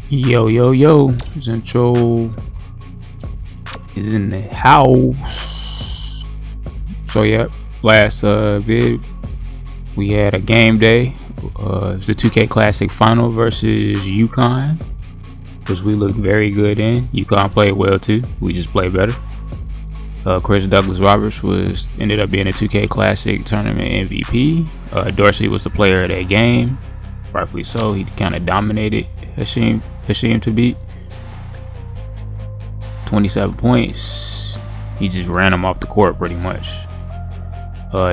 Yo, Zentro is in the house. So yeah, last vid we had a game day. It's the 2K Classic final versus UConn, which we looked very good in. UConn played well too. We just played better. Chris Douglas Roberts ended up being a 2K Classic tournament MVP. Dorsey was the player of that game, rightfully so. He kind of dominated Hashim to beat. 27 points. He just ran him off the court pretty much.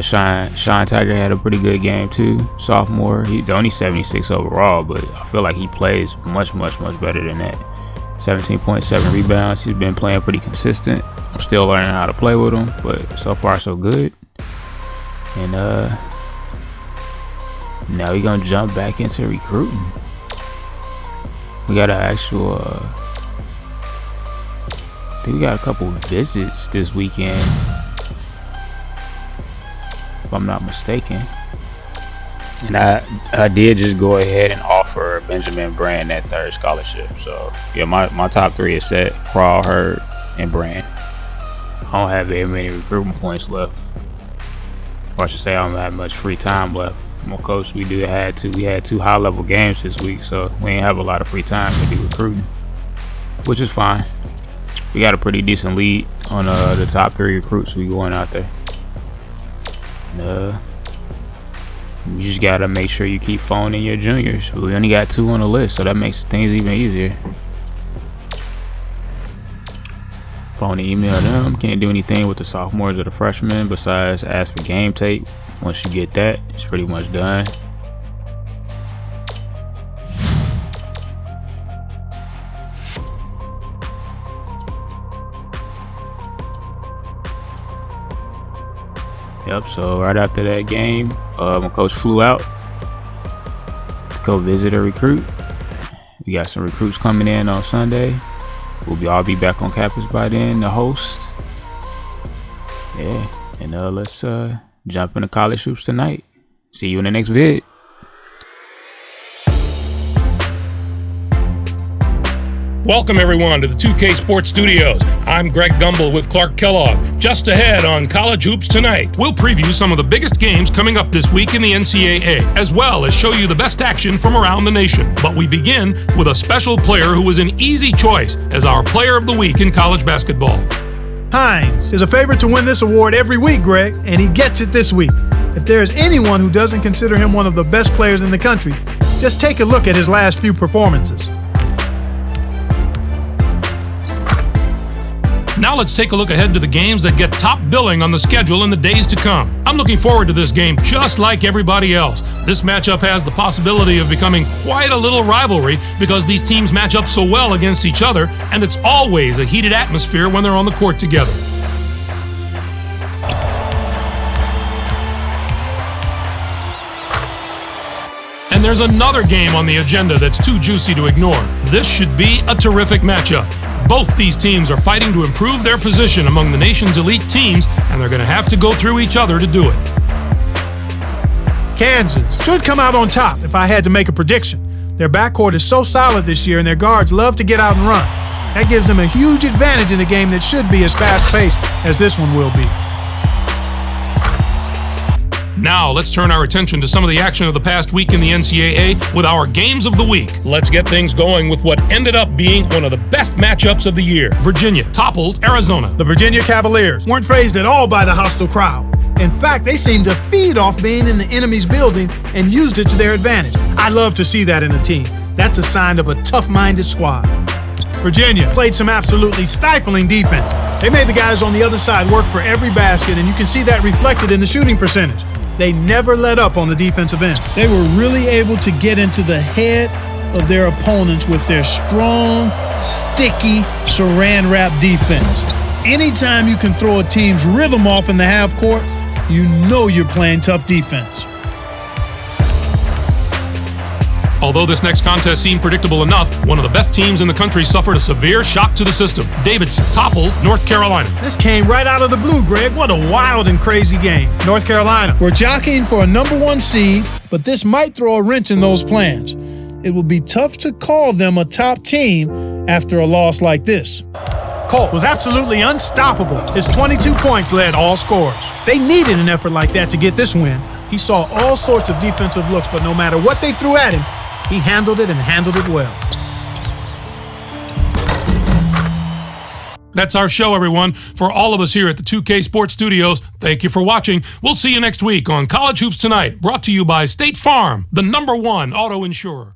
Sean Tiger had a pretty good game too. Sophomore. He's only 76 overall, but I feel like he plays much better than that. 17.7 rebounds. He's been playing pretty consistent. I'm still learning how to play with him, but so far so good. And now we're gonna jump back into recruiting. We got an actual I think we got a couple visits this weekend, if I'm not mistaken. And I did just go ahead and offer Benjamin Brand that third scholarship. So yeah, my top three is set: Crawl, Hurd, and Brand. I don't have very many recruitment points left, or I should say I don't have much free time left. My coach, we had two high level games this week, so we ain't have a lot of free time to do recruiting, which is fine. We got a pretty decent lead on the top three recruits we going out there. And, you just gotta make sure you keep phoning your juniors. We only got 2 on the list, so that makes things even easier. Phone and email them. Can't do anything with the sophomores or the freshmen besides ask for game tape. Once you get that, it's pretty much done. Yep, so right after that game, my coach flew out to go visit a recruit. We got some recruits coming in on Sunday. We'll all be back on campus by then to host. Yeah, and let's jump into college hoops tonight. See you in the next vid. Welcome everyone to the 2K Sports Studios. I'm Greg Gumbel with Clark Kellogg. Just ahead on College Hoops Tonight, we'll preview some of the biggest games coming up this week in the NCAA, as well as show you the best action from around the nation. But we begin with a special player who was an easy choice as our Player of the Week in college basketball. Hines is a favorite to win this award every week, Greg, and he gets it this week. If there is anyone who doesn't consider him one of the best players in the country, just take a look at his last few performances. Now let's take a look ahead to the games that get top billing on the schedule in the days to come. I'm looking forward to this game just like everybody else. This matchup has the possibility of becoming quite a little rivalry because these teams match up so well against each other, and it's always a heated atmosphere when they're on the court together. And there's another game on the agenda that's too juicy to ignore. This should be a terrific matchup. Both these teams are fighting to improve their position among the nation's elite teams, and they're going to have to go through each other to do it. Kansas should come out on top if I had to make a prediction. Their backcourt is so solid this year, and their guards love to get out and run. That gives them a huge advantage in a game that should be as fast-paced as this one will be. Now, let's turn our attention to some of the action of the past week in the NCAA with our Games of the Week. Let's get things going with what ended up being one of the best matchups of the year. Virginia toppled Arizona. The Virginia Cavaliers weren't fazed at all by the hostile crowd. In fact, they seemed to feed off being in the enemy's building and used it to their advantage. I love to see that in a team. That's a sign of a tough-minded squad. Virginia played some absolutely stifling defense. They made the guys on the other side work for every basket, and you can see that reflected in the shooting percentage. They never let up on the defensive end. They were really able to get into the head of their opponents with their strong, sticky, saran wrap defense. Anytime you can throw a team's rhythm off in the half court, you know you're playing tough defense. Although this next contest seemed predictable enough, one of the best teams in the country suffered a severe shock to the system. Davidson toppled North Carolina. This came right out of the blue, Greg. What a wild and crazy game. North Carolina were jockeying for a #1 seed, but this might throw a wrench in those plans. it will be tough to call them a top team after a loss like this. Colt was absolutely unstoppable. His 22 points led all scorers. They needed an effort like that to get this win. He saw all sorts of defensive looks, but no matter what they threw at him, he handled it and handled it well. That's our show, everyone. For all of us here at the 2K Sports Studios, thank you for watching. We'll see you next week on College Hoops Tonight, brought to you by State Farm, the #1 auto insurer.